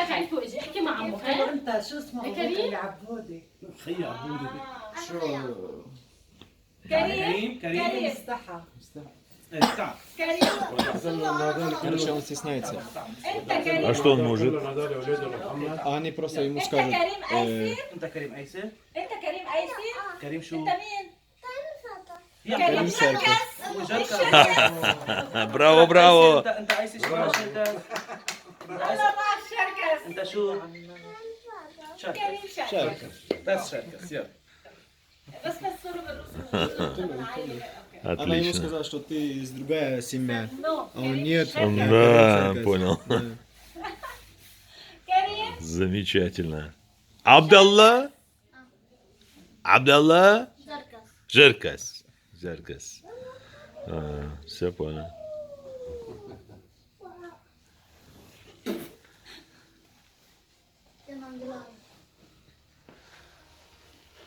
لك عيلته اجي احكي مع عمو. انت شو اسمه كريم عبودي خي عبودي شو كريم كريم استحى استع Короче, он стесняется. انت كريم. А что он может? А они просто ему انت скажут, كريم ايسر. انت كريم ايسر انت كريم ايسر. كريم شو انت مين؟ يا كريم شركة. شركس. Браво, браво! انت ايسر شو مع الشركه انا مع الشركس. انت شو كريم شركس. شركة. بس شركه يلا بس كسروا بالرسم. Она ему Отлично. сказала, что ты из другая семья. نو А он нет. Он, я да, Корин понял. Да. كريم. Замечательно. Абдалла? Абдалла? Жеркас. Жеркас. Все понял.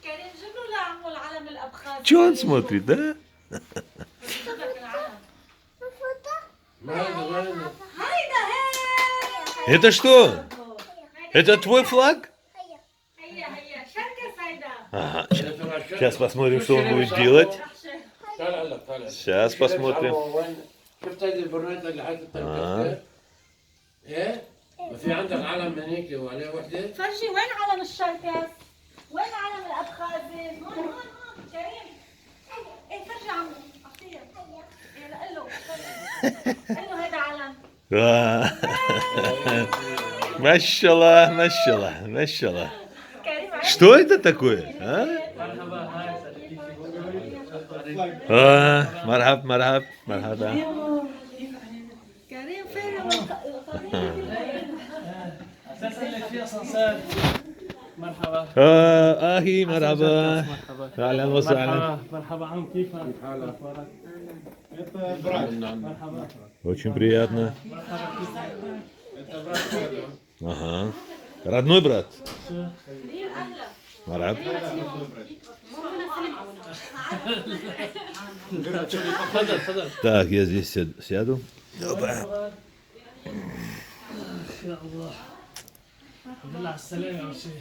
كريم جيب له لعمه العلم الابخاذي. Че он смотрит, да? هيدا هي. Это что? Это твой флаг? هيا شركس هيدا. Ага. Сейчас посмотрим, что он будет делать. Сейчас посмотрим. شفت هذه البرنيطة اللي حاطط الكفتة؟ ايه؟ وفي عندك علم من هيك وعليه وحدة؟ فرجي وين علم الشركس؟ وين علم الابخاذي؟ هون كريم. ايه فرجي عمو اعطيه. يلا قل له قل له هيدا علم. Машаллах, машаллах, машаллах. كريم عيني. Что это такое? مرحب مرحب مرحبا. كريم فين اساسا لك في اسانسير مرحبا أخي مرحبا. أهلا وسهلا. مرحبا عم كيفك اخبارك Это брат. مرحبا Очень приятно. Это брат Коля. Ага. Родной брат? Мараб. تفضل تفضل Так, я здесь сяду. Опа. يا الله الحمد لله على السلامة أول شيء